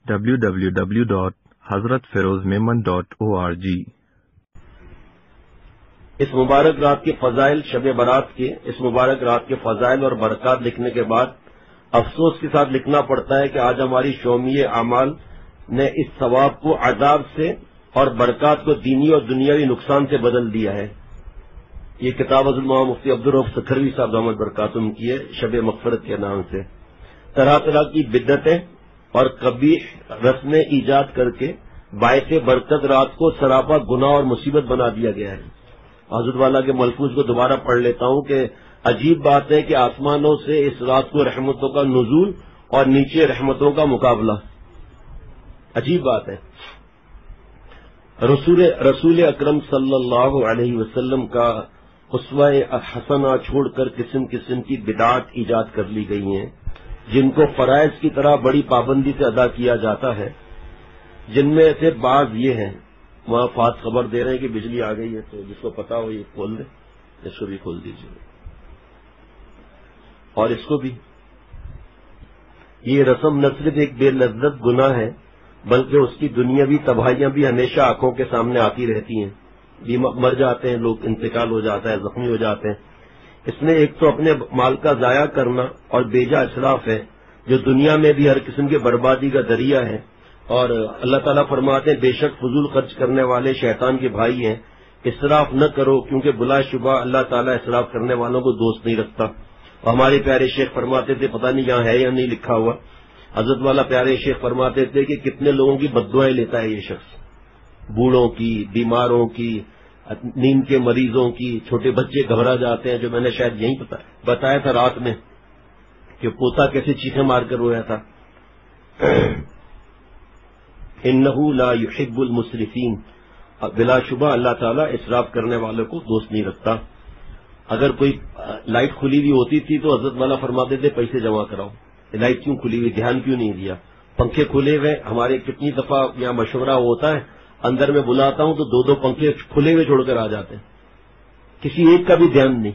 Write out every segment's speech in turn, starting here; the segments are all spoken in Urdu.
www.hazratfirozmemon.org۔ اس مبارک رات کے فضائل، شب برات کے اس مبارک رات کے فضائل اور برکات لکھنے کے بعد افسوس کے ساتھ لکھنا پڑتا ہے کہ آج ہماری شومی اعمال نے اس ثواب کو عذاب سے اور برکات کو دینی اور دنیاوی نقصان سے بدل دیا ہے۔ یہ کتاب حضرت مولانا مفتی عبدالرؤف سکھروی صاحب دامت برکاتہم کی ہے، شب مغفرت کے نام سے۔ طرح طرح کی بدعتیں اور قبیح رسمیں ایجاد کر کے باعث برکت رات کو سراپا گناہ اور مصیبت بنا دیا گیا ہے۔ حضرت والا کے ملفوظ کو دوبارہ پڑھ لیتا ہوں کہ عجیب بات ہے کہ آسمانوں سے اس رات کو رحمتوں کا نزول اور نیچے رحمتوں کا مقابلہ، عجیب بات ہے۔ رسول اکرم صلی اللہ علیہ وسلم کا اسوہ حسنہ چھوڑ کر قسم قسم کی بدعات ایجاد کر لی گئی ہیں، جن کو فرائض کی طرح بڑی پابندی سے ادا کیا جاتا ہے، جن میں سے بعض یہ ہیں۔ وہاں فات خبر دے رہے ہیں کہ بجلی آ گئی ہے، تو جس کو پتا ہو یہ کھول دیں، اس کو بھی کھول دیجیے، اور اس کو بھی۔ یہ رسم نہ صرف ایک بے لذت گناہ ہے بلکہ اس کی دنیاوی تباہیاں بھی ہمیشہ آنکھوں کے سامنے آتی رہتی ہیں۔ مر جاتے ہیں لوگ، انتقال ہو جاتا ہے، زخمی ہو جاتے ہیں۔ اس میں ایک تو اپنے مال کا ضائع کرنا اور بیجا اسراف ہے، جو دنیا میں بھی ہر قسم کی بربادی کا ذریعہ ہے، اور اللہ تعالیٰ فرماتے ہیں بے شک فضول خرچ کرنے والے شیطان کے بھائی ہیں، اسراف نہ کرو کیونکہ بلا شبہ اللہ تعالیٰ اسراف کرنے والوں کو دوست نہیں رکھتا۔ ہمارے پیارے شیخ فرماتے تھے، پتہ نہیں یہاں ہے یا نہیں لکھا ہوا، حضرت والا پیارے شیخ فرماتے تھے کہ کتنے لوگوں کی بددعائیں لیتا ہے یہ شخص، بوڑھوں کی، بیماروں کی، نیند کے مریضوں کی، چھوٹے بچے گھبرا جاتے ہیں، جو میں نے شاید یہیں بتایا تھا رات میں کہ پوتا کیسے چیخیں مار کر رویا تھا۔ انہ لا یحب المسرفین، بلا شبہ اللہ تعالیٰ اسراف کرنے والوں کو دوست نہیں رکھتا۔ اگر کوئی لائٹ کھلی ہوئی ہوتی تھی تو حضرت والا فرماتے تھے پیسے جمع کراؤ، لائٹ کیوں کھلی ہوئی، دھیان کیوں نہیں دیا؟ پنکھے کھلے ہوئے، ہمارے کتنی دفعہ یہاں مشورہ ہوتا ہے، اندر میں بلاتا ہوں تو دو دو پنکھے کھلے ہوئے چھوڑ کر آ جاتے ہیں، کسی ایک کا بھی دھیان نہیں۔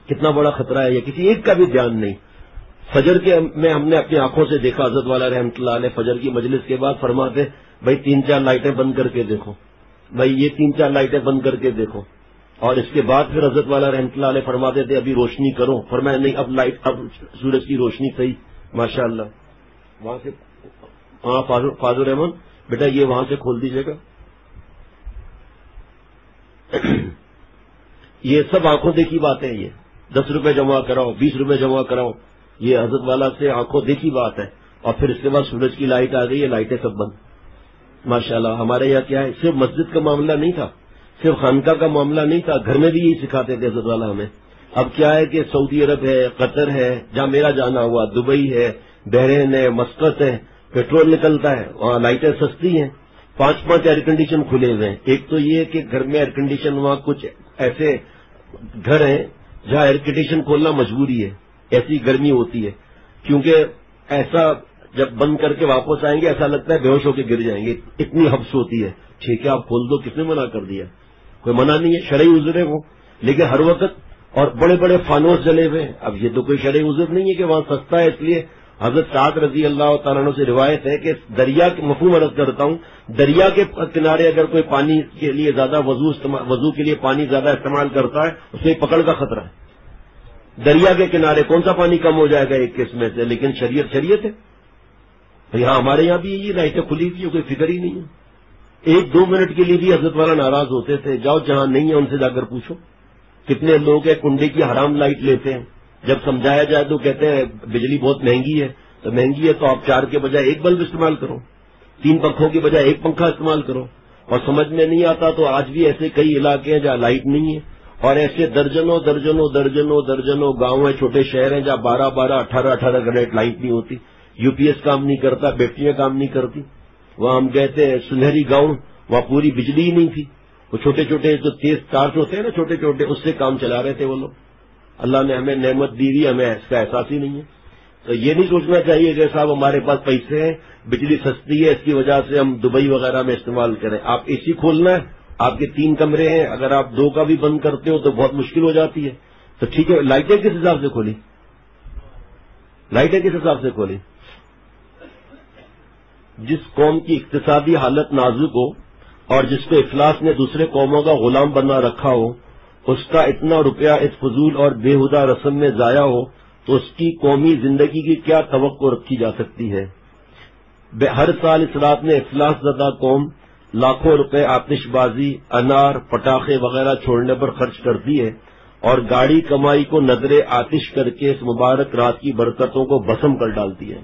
کتنا بڑا خطرہ ہے یہ، کسی ایک کا بھی دھیان نہیں۔ فجر کے میں ہم نے اپنی آنکھوں سے دیکھا، حضرت والا رحمۃ اللہ علیہ فجر کی مجلس کے بعد فرماتے بھائی 3-4 لائٹیں بند کر کے دیکھو، بھائی یہ 3-4 لائٹیں بند کر کے دیکھو، اور اس کے بعد پھر حضرت والا رحمۃ اللہ علیہ فرماتے تھے ابھی روشنی کرو، فرمایا نہیں اب لائٹ، اب سورج کی روشنی صحیح، ماشاء اللہ۔ وہاں سے ہاں فاضل رحمان بیٹا یہ وہاں سے کھول دیجیے گا۔ یہ سب آنکھوں دیکھی باتیں، یہ 10 روپے جمع کراؤ، 20 روپے جمع کراؤ، یہ حضرت والا سے آنکھوں دیکھی بات ہے۔ اور پھر اس کے بعد سورج کی لائٹ آ گئی، یہ لائٹیں سب بند، ماشاءاللہ۔ ہمارے یہاں کیا ہے، صرف مسجد کا معاملہ نہیں تھا، صرف خانقاہ کا معاملہ نہیں تھا، گھر میں بھی یہی سکھاتے تھے حضرت والا ہمیں۔ اب کیا ہے کہ سعودی عرب ہے، قطر ہے، جہاں میرا جانا ہوا، دبئی ہے، بحرین ہے، مسقط ہے، پیٹرول نکلتا ہے، وہاں لائٹیں سستی ہیں، 5 ایئر کنڈیشن کھلے ہوئے ہیں۔ ایک تو یہ کہ گھر میں ایئر کنڈیشن، وہاں کچھ ایسے گھر ہیں جہاں ایئر کنڈیشن کھولنا مجبوری ہے، ایسی گرمی ہوتی ہے، کیونکہ ایسا جب بند کر کے واپس آئیں گے ایسا لگتا ہے بے ہوش ہو کے گر جائیں گے، اتنی حبس ہوتی ہے۔ ٹھیک ہے آپ کھول دو، کس نے منع کر دیا؟ کوئی منع نہیں ہے، شرعی عذر ہے وہ، لیکن ہر وقت اور بڑے بڑے فانوس جلے ہوئے۔ اب یہ تو کوئی شرعی عذر نہیں ہے کہ وہاں سستا ہے اس لیے۔ حضرت سعد رضی اللہ تعالیٰ عنہ سے روایت ہے کہ دریا کے مفہوم عرض کرتا ہوں، دریا کے کنارے اگر کوئی پانی کے لیے زیادہ وضو کے لیے پانی زیادہ استعمال کرتا ہے، اس میں پکڑ کا خطرہ ہے۔ دریا کے کنارے کون سا پانی کم ہو جائے گا ایک قسم سے، لیکن شریعت ہے۔ یہاں ہمارے یہاں بھی یہ لائٹیں کھلی تھی، کوئی فکر ہی نہیں ہے۔ 1-2 منٹ کے لیے بھی حضرت والا ناراض ہوتے تھے، جاؤ جہاں نہیں ہے ان سے جا کر پوچھو۔ کتنے لوگ ہیں کنڈے کی حرام لائٹ لیتے ہیں، جب سمجھایا جائے تو کہتے ہیں بجلی بہت مہنگی ہے، تو مہنگی ہے تو آپ 4 کے بجائے 1 بلب استعمال کرو، 3 پنکھوں کے بجائے 1 پنکھا استعمال کرو۔ اور سمجھ میں نہیں آتا تو آج بھی ایسے کئی علاقے ہیں جہاں لائٹ نہیں ہے، اور ایسے درجنوں گاؤں ہیں، چھوٹے شہر ہیں جہاں 12 18 گھنٹے لائٹ نہیں ہوتی، یو پی ایس کام نہیں کرتا، بیٹریاں کام نہیں کرتی۔ وہاں ہم کہتے ہیں سنہری گاؤں، وہاں پوری بجلی ہی نہیں تھی، وہ چھوٹے چھوٹے جو تیز ٹارچ ہوتے ہیں نا چھوٹے چھوٹے، اس سے کام چلا رہے تھے وہ لوگ۔ اللہ نے ہمیں نعمت دی ہوئی، ہمیں اس کا احساس ہی نہیں ہے۔ تو یہ نہیں سوچنا چاہیے کہ صاحب ہمارے پاس پیسے ہیں، بجلی سستی ہے، اس کی وجہ سے ہم دبئی وغیرہ میں استعمال کریں۔ آپ اے سی کھولنا ہے، آپ کے 3 کمرے ہیں، اگر آپ 2 کا بھی بند کرتے ہو تو بہت مشکل ہو جاتی ہے۔ تو ٹھیک ہے، لائٹیں کس حساب سے کھولی؟ جس قوم کی اقتصادی حالت نازک ہو اور جس کو افلاس نے دوسرے قوموں کا غلام بنا رکھا ہو، اس کا اتنا روپیہ اس فضول اور بےہودہ رسم میں ضائع ہو تو اس کی قومی زندگی کی کیا توقع رکھی جا سکتی ہے؟ ہر سال اس رات میں افلاس زدہ قوم لاکھوں روپے آتش بازی، انار، پٹاخے وغیرہ چھوڑنے پر خرچ کرتی ہے اور گاڑی کمائی کو نظر آتش کر کے اس مبارک رات کی برکتوں کو بسم کر ڈالتی ہے،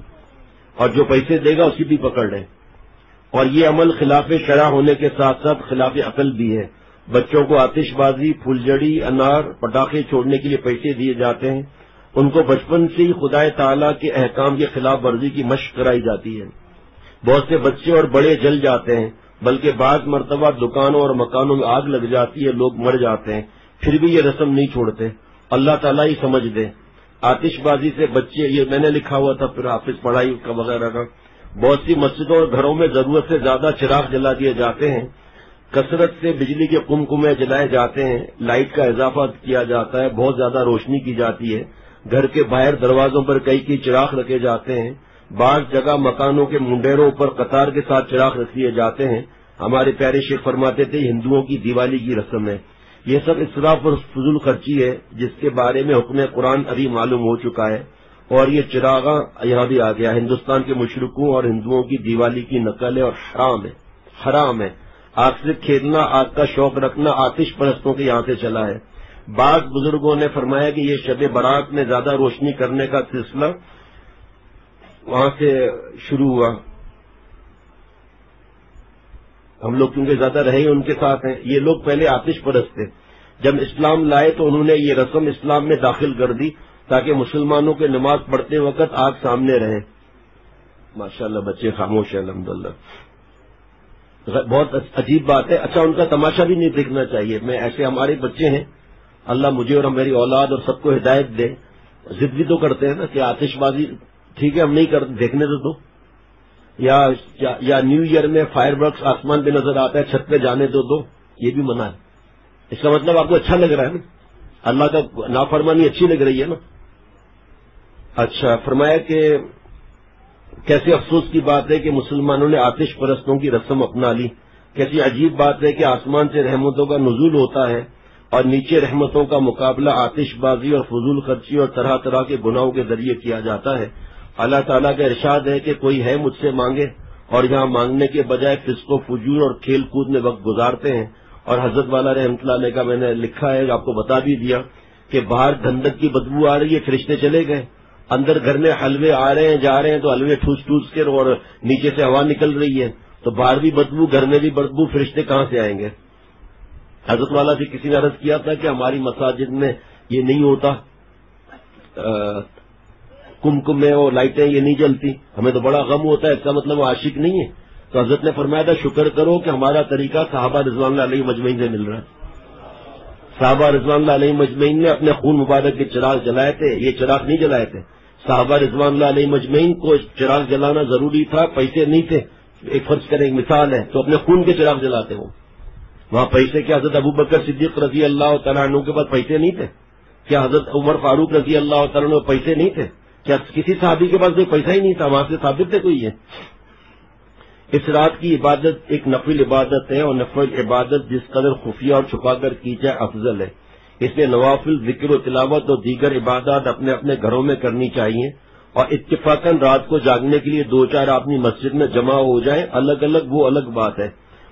اور جو پیسے دے گا اسی بھی پکڑ لے۔ اور یہ عمل خلاف شرع ہونے کے ساتھ ساتھ خلاف عقل بھی ہے۔ بچوں کو آتش بازی، پھلجڑی، انار، پٹاخے چھوڑنے کے لیے پیسے دیے جاتے ہیں، ان کو بچپن سے ہی خدا تعالیٰ کے احکام کی خلاف ورزی کی مشق کرائی جاتی ہے۔ بہت سے بچے اور بڑے جل جاتے ہیں، بلکہ بعض مرتبہ دکانوں اور مکانوں میں آگ لگ جاتی ہے، لوگ مر جاتے ہیں، پھر بھی یہ رسم نہیں چھوڑتے۔ اللہ تعالیٰ ہی سمجھ دے۔ آتش بازی سے بچے، یہ میں نے لکھا ہوا تھا پھر حافظ پڑھائی کا وغیرہ کا، بہت سی مسجدوں اور گھروں میں ضرورت سے زیادہ چراغ جلا دیے جاتے ہیں، کثرت سے بجلی کے قمقمے جلائے جاتے ہیں، لائٹ کا اضافہ کیا جاتا ہے، بہت زیادہ روشنی کی جاتی ہے، گھر کے باہر دروازوں پر کئی چراغ رکھے جاتے ہیں، بعض جگہ مکانوں کے منڈیروں پر قطار کے ساتھ چراغ رکھ دیے جاتے ہیں۔ ہمارے پیارے شیخ فرماتے تھے ہندوؤں کی دیوالی کی رسم ہے۔ یہ سب اسراف اور فضول خرچی ہے جس کے بارے میں حکم قرآن ابھی معلوم ہو چکا ہے، اور یہ چراغاں یہاں بھی آ گیا۔ ہندوستان کے مشرکوں اور ہندوؤں کی دیوالی کی نقل ہے اور حرام ہے۔ آگ سے کھیلنا، آگ کا شوق رکھنا آتش پرستوں کے یہاں سے چلا ہے۔ بعض بزرگوں نے فرمایا کہ یہ شب برات میں زیادہ روشنی کرنے کا سلسلہ وہاں سے شروع ہوا۔ ہم لوگ کیونکہ زیادہ رہے ان کے ساتھ ہیں، یہ لوگ پہلے آتش پرست تھے، جب اسلام لائے تو انہوں نے یہ رسم اسلام میں داخل کر دی تاکہ مسلمانوں کے نماز پڑھتے وقت آگ سامنے رہے۔ ماشاءاللہ بچے خاموش ہیں الحمدللہ۔ بہت عجیب بات ہے۔ اچھا، ان کا تماشا بھی نہیں دیکھنا چاہیے۔ میں ایسے ہمارے بچے ہیں، اللہ مجھے اور میری اولاد اور سب کو ہدایت دے، ضد بھی تو کرتے ہیں نا کہ آتش بازی ٹھیک ہے ہم نہیں کرتے، دیکھنے تو دو، یا نیو ایئر میں فائر ورکس آسمان پہ نظر آتا ہے، چھت پہ جانے تو دو، یہ بھی منع ہے۔ اس کا مطلب آپ کو اچھا لگ رہا ہے نا، اللہ کا نافرمانی اچھی لگ رہی ہے نا۔ اچھا، فرمایا کہ کیسے افسوس کی بات ہے کہ مسلمانوں نے آتش پرستوں کی رسم اپنا لی۔ کیسی عجیب بات ہے کہ آسمان سے رحمتوں کا نزول ہوتا ہے اور نیچے رحمتوں کا مقابلہ آتش بازی اور فضول خرچی اور طرح طرح کے گناہوں کے ذریعے کیا جاتا ہے۔ اللہ تعالیٰ کا ارشاد ہے کہ کوئی ہے مجھ سے مانگے، اور یہاں مانگنے کے بجائے فسق و فجور اور کھیل کود میں وقت گزارتے ہیں۔ اور حضرت والا رحمۃ اللہ علیہ کا میں نے لکھا ہے، آپ کو بتا بھی دیا کہ باہر گندک کی بدبو آ رہی ہے، فرشتے چلے گئے، اندر گھر میں حلوے آ رہے ہیں جا رہے ہیں تو حلوے ٹھوس ٹھوس کے اور نیچے سے ہوا نکل رہی ہے، تو باہر بھی بدبو گھر میں بھی بدبو، فرشتے کہاں سے آئیں گے؟ حضرت والا سے کسی نے عرض کیا تھا کہ ہماری مساجد میں یہ نہیں ہوتا، کمکم میں وہ لائٹیں یہ نہیں جلتی، ہمیں تو بڑا غم ہوتا ہے، اس کا مطلب وہ عاشق نہیں ہے۔ تو حضرت نے فرمایا تھا شکر کرو کہ ہمارا طریقہ صحابہ رضوان اللہ علیہ مجمعین سے مل رہا ہے۔ صحابہ رضوان اللہ علیہ مجمعین نے اپنے خون مبارک کے چراغ جلائے تھے، یہ چراغ نہیں جلائے تھے۔ صحابہ رضوان اللہ علیہ مجمعین کو چراغ جلانا ضروری تھا، پیسے نہیں تھے۔ ایک فرض کریں ایک مثال ہے تو اپنے خون کے چراغ جلاتے ہوں، وہاں پیسے کیا حضرت ابو بکر صدیق رضی اللہ تعالیٰ عنہ کے پاس پیسے نہیں تھے؟ کیا حضرت عمر فاروق رضی اللہ تعالیٰ عنہ پیسے نہیں تھے؟ کیا کسی صحابی کے پاس کوئی پیسہ ہی نہیں تھا؟ وہاں سے ثابت ہے کوئی ہے؟ اس رات کی عبادت ایک نفل عبادت ہے، اور نفل عبادت جس قدر خفیہ اور چھپا کر کی جائے افضل ہے۔ اس لیے نوافل، ذکر و تلاوت اور دیگر عبادات اپنے اپنے گھروں میں کرنی چاہیے، اور اتفاقاً رات کو جاگنے کے لیے 2-4 آدمی مسجد میں جمع ہو جائیں، الگ الگ وہ الگ بات ہے،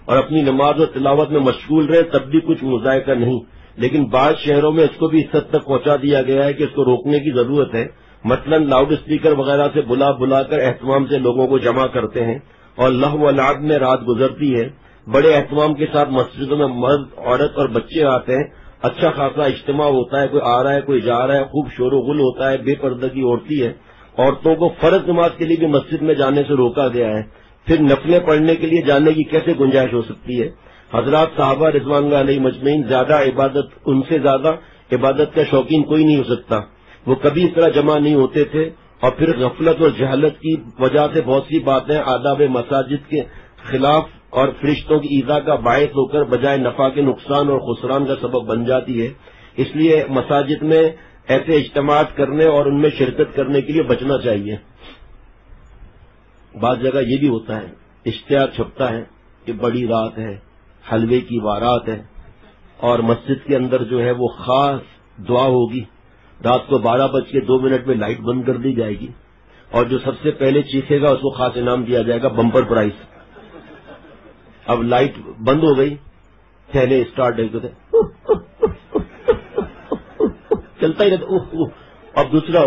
اور اپنی نماز و تلاوت میں مشغول رہے تب بھی کچھ مذائقہ نہیں۔ لیکن بعض شہروں میں اس کو بھی اس حد تک پہنچا دیا گیا ہے کہ اس کو روکنے کی ضرورت ہے۔ مثلا لاؤڈ اسپیکر وغیرہ سے بلا کر اہتمام سے لوگوں کو جمع کرتے ہیں، اور لہو و لعب میں رات گزرتی ہے۔ بڑے اہتمام کے ساتھ مسجدوں میں مرد، عورت اور بچے آتے ہیں، اچھا خاصا اجتماع ہوتا ہے، کوئی آ رہا ہے کوئی جا رہا ہے، خوب شور و غل ہوتا ہے، بے پردگی ہوتی ہے۔ عورتوں کو فرض نماز کے لیے بھی مسجد میں جانے سے روکا گیا ہے، پھر نفلیں پڑھنے کے لیے جانے کی کیسے گنجائش ہو سکتی ہے؟ حضرات صحابہ رضوان اللہ علیہ مجمعین ان سے زیادہ عبادت کا شوقین کوئی نہیں ہو سکتا۔ وہ کبھی اس طرح جمع نہیں ہوتے تھے، اور پھر غفلت اور جہالت کی وجہ سے بہت سی باتیں آداب مساجد کے خلاف اور فرشتوں کی ایذا کا باعث ہو کر بجائے نفع کے نقصان اور خسران کا سبب بن جاتی ہے۔ اس لیے مساجد میں ایسے اجتماعات کرنے اور ان میں شرکت کرنے کے لیے بچنا چاہیے۔ بعض جگہ یہ بھی ہوتا ہے، اشتہار چھپتا ہے کہ بڑی رات ہے، حلوے کی بارات ہے، اور مسجد کے اندر جو ہے وہ خاص دعا ہوگی، رات کو 12:02 میں لائٹ بند کر دی جائے گی، اور جو سب سے پہلے چیخے گا اس کو خاص انعام دیا جائے گا، بمپر پرائز۔ اب لائٹ بند ہو گئی، پہلے اسٹارٹ چلتا ہی رہتا، اب دوسرا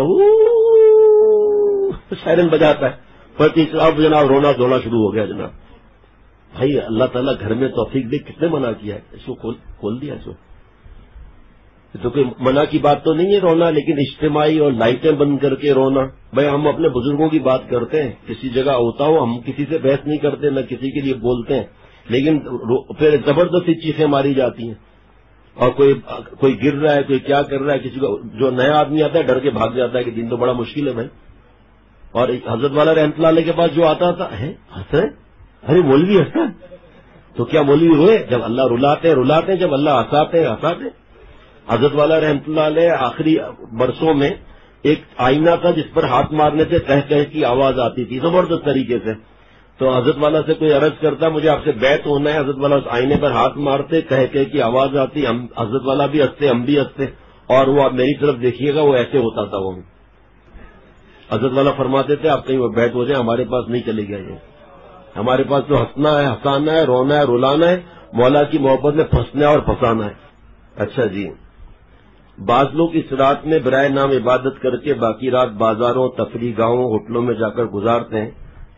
سائرن بجاتا ہے، پھر تیسرا، اب جناب رونا دھونا شروع ہو گیا جناب۔ بھائی اللہ تعالیٰ گھر میں توفیق دے، کتنے منع کیا ہے، اس کو کھول دیا، اس کو تو کوئی منع کی بات تو نہیں ہے رونا، لیکن اجتماعی اور لائٹیں بند کر کے رونا۔ بھائی ہم اپنے بزرگوں کی بات کرتے ہیں، کسی جگہ ہوتا ہو، ہم کسی سے بحث نہیں کرتے، نہ کسی کے لیے بولتے ہیں، لیکن پھر زبردستی چیخیں ماری جاتی ہیں، اور کوئی گر رہا ہے، کوئی کیا کر رہا ہے، کسی کو جو نیا آدمی آتا ہے ڈر کے بھاگ جاتا ہے کہ دن تو بڑا مشکل ہے بھائی۔ اور حضرت والا رحمۃ اللہ علیہ کے پاس جو آتا تھا، ہنس رہے، ارے مولوی ہنستا ہے، تو کیا مولوی روئے؟ جب اللہ رلاتے ہیں، جب اللہ ہنساتے ہیں۔ حضرت والا رحمۃ اللہ علیہ آخری برسوں میں ایک آئینہ تھا جس پر ہاتھ مارنے سے کہہ کی آواز آتی تھی زبردست طریقے سے، تو حضرت والا سے کوئی عرض کرتا مجھے آپ سے بیعت ہونا ہے، حضرت والا اس آئینے پر ہاتھ مارتے، کہہ کی آواز آتی، حضرت والا بھی ہنستے، ہم بھی ہنستے، اور وہ آپ میری طرف دیکھیے گا وہ ایسے ہوتا تھا۔ وہ حضرت والا فرماتے تھے آپ کہیں وہ بیعت ہو جائے، ہمارے پاس نہیں چلے گیا، یہ ہمارے پاس تو ہنسنا ہے، ہنسانا ہے، رونا ہے، رلانا ہے، مولا کی محبت میں پھنسنا ہے اور پھنسانا ہے۔ اچھا جی، بعض لوگ اس رات میں برائے نام عبادت کر کے باقی رات بازاروں، تفریح گاہوں، ہوٹلوں میں جا کر گزارتے ہیں،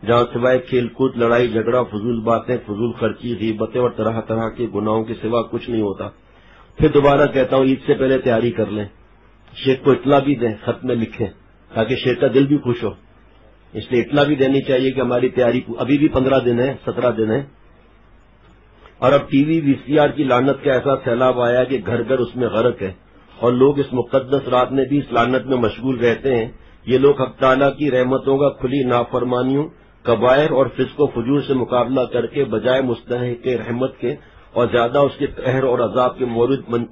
جہاں سوائے کھیل کود، لڑائی جھگڑا، فضول باتیں، فضول خرچی، غیبتیں اور طرح طرح کے گناہوں کے سوا کچھ نہیں ہوتا۔ پھر دوبارہ کہتا ہوں، عید سے پہلے تیاری کر لیں، شیخ کو اطلاع بھی دیں، خط میں لکھیں تاکہ شیخ کا دل بھی خوش ہو، اس لیے اطلاع بھی دینی چاہیے کہ ہماری تیاری ابھی بھی 15 دن ہے، 17 دن ہے۔ اور اب ٹی وی VCR کی لعنت کا ایسا سیلاب آیا کہ گھر گھر اس میں غرق ہے، اور لوگ اس مقدس رات میں بھی اس لعنت میں مشغول رہتے ہیں۔ یہ لوگ حق تعالیٰ کی رحمتوں کا کھلی نافرمانیوں، کبائر اور فسق و فجور سے مقابلہ کر کے بجائے مستحق رحمت کے اور زیادہ اس کے قہر اور عذاب کے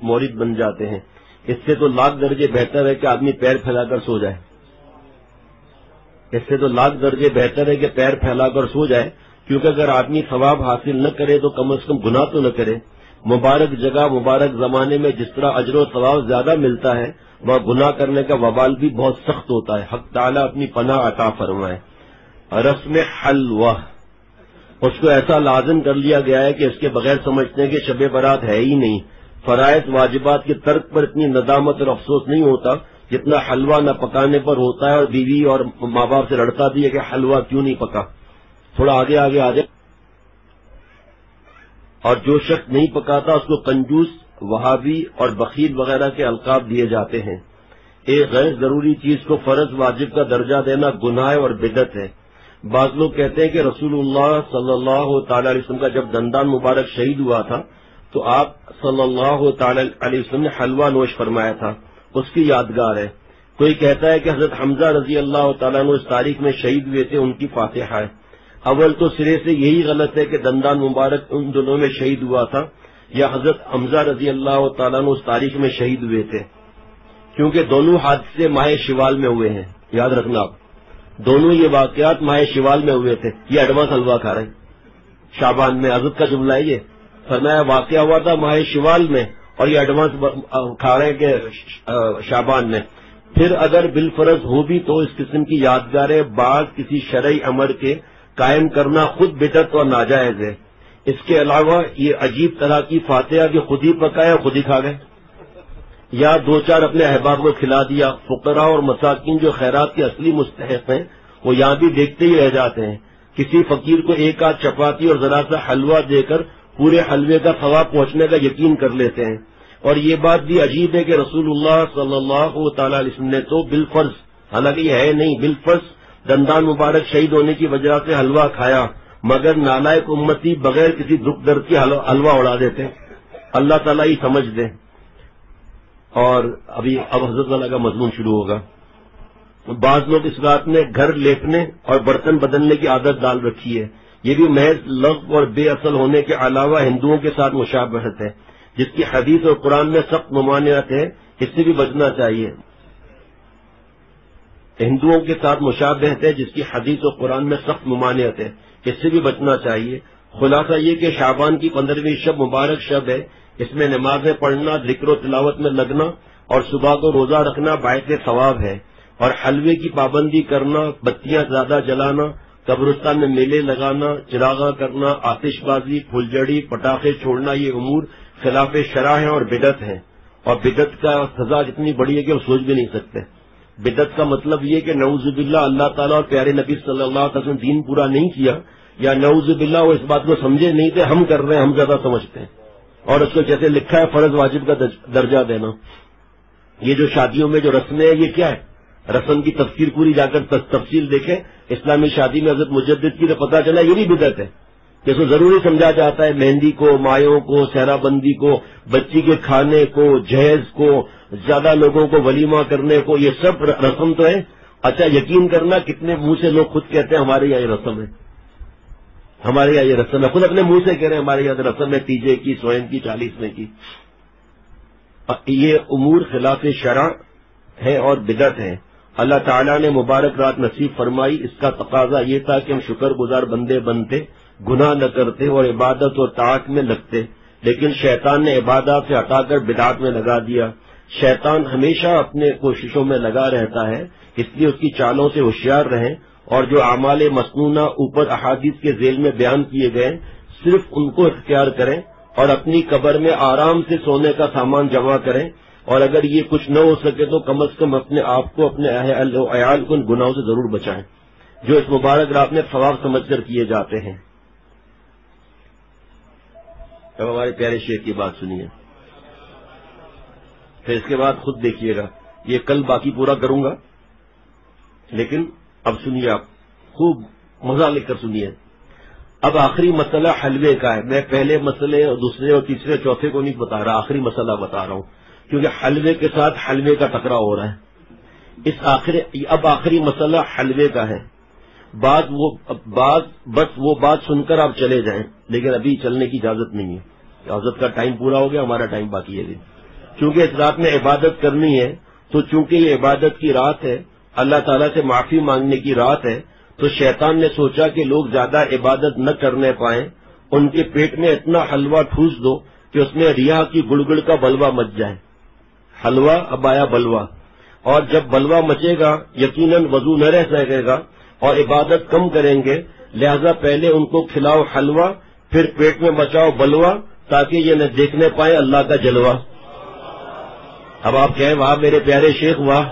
مورد بن جاتے ہیں۔ اس سے تو لاکھ درجے بہتر ہے کہ آدمی پیر پھیلا کر سو جائے، اس سے تو لاکھ درجے بہتر ہے کہ پیر پھیلا کر سو جائے، کیونکہ اگر آدمی ثواب حاصل نہ کرے تو کم از کم گناہ تو نہ کرے۔ مبارک جگہ مبارک زمانے میں جس طرح اجر و ثواب زیادہ ملتا ہے، وہاں گناہ کرنے کا وبال بھی بہت سخت ہوتا ہے۔ حق تعالیٰ اپنی پناہ عطا فرمائے۔ رسم حلوہ، اس کو ایسا لازم کر لیا گیا ہے کہ اس کے بغیر سمجھتے ہیں کہ شب برات ہے ہی نہیں۔ فرائض واجبات کے ترک پر اتنی ندامت اور افسوس نہیں ہوتا جتنا حلوہ نہ پکانے پر ہوتا ہے، اور بیوی اور ماں باپ سے لڑتا بھی ہے کہ حلوہ کیوں نہیں پکا، تھوڑا آگے آ جائے۔ اور جو شخص نہیں پکاتا اس کو کنجوس، وہابی اور بخیل وغیرہ کے القاب دیے جاتے ہیں۔ ایک غیر ضروری چیز کو فرض واجب کا درجہ دینا گناہ اور بدعت ہے۔ بعض لوگ کہتے ہیں کہ رسول اللہ صلی اللہ تعالی علیہ وسلم کا جب دندان مبارک شہید ہوا تھا تو آپ صلی اللہ تعالی علیہ وسلم نے حلوہ نوش فرمایا تھا، اس کی یادگار ہے۔ کوئی کہتا ہے کہ حضرت حمزہ رضی اللہ تعالیٰ عنہ اس تاریخ میں شہید ہوئے تھے، ان کی فاتحہ ہے۔ اول تو سرے سے یہی غلط ہے کہ دندان مبارک ان دنوں میں شہید ہوا تھا، یا حضرت حمزہ رضی اللہ تعالیٰ عنہ اس تاریخ میں شہید ہوئے تھے، کیونکہ دونوں حادثے ماہ شوال میں ہوئے ہیں۔ یاد رکھنا آپ، دونوں یہ واقعات ماہ شوال میں ہوئے تھے۔ یہ ایڈوانس حلوہ کھا رہے ہیں شعبان میں، حضرت کا جملہ ہے یہ، فرمایا واقعہ ہوا تھا ماہ شوال میں اور یہ ایڈوانس کھا رہے ہیں کہ شعبان میں۔ پھر اگر بالفرض ہو بھی تو اس قسم کی یادگاریں بعض کسی شرعی امر کے قائم کرنا خود بدعت اور ناجائز ہے۔ اس کے علاوہ یہ عجیب طرح کی فاتحہ بھی خود ہی پکائے اور خود ہی کھا گئے، یا دو چار اپنے احباب کو کھلا دیا۔ فقراء اور مساکین جو خیرات کے اصلی مستحق ہیں وہ یہاں بھی دیکھتے ہی رہ جاتے ہیں۔ کسی فقیر کو ایک آدھ چپاتی اور ذرا سا حلوہ دے کر پورے حلوے کا ثواب پہنچنے کا یقین کر لیتے ہیں۔ اور یہ بات بھی عجیب ہے کہ رسول اللہ صلی اللہ تعالی علیہ وسلم نے تو بالفرض، حالانکہ یہ ہے نہیں، بالفرض دندان مبارک شہید ہونے کی وجہ سے حلوہ کھایا، مگر نالائق امتی بغیر کسی دکھ درد کی حلوہ اڑا دیتے۔ اللہ تعالیٰ ہی سمجھ دے۔ اور اب حضرت والا کا مضمون شروع ہوگا۔ بعض لوگ اس رات میں گھر لیپنے اور برتن بدلنے کی عادت ڈال رکھی ہے۔ یہ بھی محض لغو اور بے اصل ہونے کے علاوہ ہندوؤں کے ساتھ مشابہت ہے، جس کی حدیث اور قرآن میں سخت ممانعت ہے، اس سے بھی بچنا چاہیے۔ ہندوؤں کے ساتھ مشابہت ہے جس کی حدیث و قرآن میں سخت ممانعت ہے، اس سے بھی بچنا چاہیے۔ خلاصہ یہ کہ شعبان کی 15ویں شب مبارک شب ہے، اس میں نمازیں پڑھنا، ذکر و تلاوت میں لگنا اور صبح کو روزہ رکھنا باعث ثواب ہے، اور حلوے کی پابندی کرنا، بتیاں زیادہ جلانا، قبرستان میں میلے لگانا، چراغاں کرنا، آتش بازی، پھلجڑی، پٹاخے چھوڑنا، یہ امور خلاف شرع ہیں اور بدعت ہیں، اور بدعت کا سزا اتنی بڑی ہے کہ وہ سوچ بھی نہیں سکتے۔ بدعت کا مطلب یہ کہ نعوذ باللہ اللہ تعالیٰ اور پیارے نبی صلی اللہ علیہ وسلم دین پورا نہیں کیا، یا نعوذ باللہ وہ اس بات کو سمجھے نہیں تھے، ہم کر رہے ہیں، ہم زیادہ سمجھتے ہیں، اور اس کو جیسے لکھا ہے فرض واجب کا درجہ دینا۔ یہ جو شادیوں میں جو رسمیں ہیں، یہ کیا ہے؟ رسم کی تفسیر پوری جا کر تفصیل دیکھیں اسلامی شادی میں حضرت مجدد کی، تو پتہ چلا یہ بھی بدعت ہے، جس کو ضروری سمجھا جاتا ہے مہندی کو، مایوں کو، سہرا بندی کو، بچی کے کھانے کو، جہیز کو، زیادہ لوگوں کو ولیمہ کرنے کو، یہ سب رسم تو ہے۔ اچھا یقین کرنا کتنے منہ سے لوگ خود کہتے ہیں ہمارے یہاں یہ رسم ہے، ہمارے یہاں یہ رسم ہے، خود اپنے منہ سے کہہ رہے ہیں ہمارے یہاں رسم ہے تیجے کی، سوئم کی، 40ویں کی۔ یہ امور خلاف شرع ہے اور بدعت ہے۔ اللہ تعالیٰ نے مبارک رات نصیب فرمائی، اس کا تقاضا یہ تھا کہ ہم شکر گزار بندے بنتے، گناہ نہ کرتے اور عبادت اور طاعت میں لگتے، لیکن شیطان نے عبادات سے ہٹا کر بدعات میں لگا دیا۔ شیطان ہمیشہ اپنے کوششوں میں لگا رہتا ہے، اس لیے اس کی چالوں سے ہوشیار رہیں، اور جو اعمال مسنونہ اوپر احادیث کے ذیل میں بیان کیے گئے صرف ان کو اختیار کریں، اور اپنی قبر میں آرام سے سونے کا سامان جمع کریں، اور اگر یہ کچھ نہ ہو سکے تو کم از کم اپنے آپ کو، اپنے اہل و عیال کو ان گناہوں سے ضرور بچائیں جو اس مبارک رات میں ثواب سمجھ کر کیے جاتے ہیں۔ اب ہمارے پیارے شیخ کی بات سنیے، پھر اس کے بعد خود دیکھیے گا، یہ کل باقی پورا کروں گا، لیکن اب سنیے، آپ خوب مزہ لے کر سنیے۔ اب آخری مسئلہ حلوے کا ہے، میں پہلے مسئلے اور دوسرے اور تیسرے چوتھے کو نہیں بتا رہا، آخری مسئلہ بتا رہا ہوں، کیونکہ حلوے کے ساتھ حلوے کا ٹکراؤ ہو رہا ہے۔ اب آخری مسئلہ حلوے کا ہے، بس وہ بات سن کر آپ چلے جائیں، لیکن ابھی چلنے کی اجازت نہیں ہے، حضرت کا ٹائم پورا ہو گیا، ہمارا ٹائم باقی ہے ابھی، کیونکہ اس رات میں عبادت کرنی ہے، تو چونکہ یہ عبادت کی رات ہے، اللہ تعالیٰ سے معافی مانگنے کی رات ہے، تو شیطان نے سوچا کہ لوگ زیادہ عبادت نہ کرنے پائیں، ان کے پیٹ میں اتنا حلوہ ٹھوس دو کہ اس میں ریا کی گڑگڑ کا بلوہ مچ جائے۔ حلوہ اب آیا بلوہ، اور جب بلوہ مچے گا یقیناً وضو نہ رہ سکے گا اور عبادت کم کریں گے، لہذا پہلے ان کو کھلاؤ حلوہ، پھر پیٹ میں مچاؤ بلوہ، تاکہ یہ نہ دیکھنے پائے اللہ کا جلوہ۔ اب آپ کہیں واہ میرے پیارے شیخ، واہ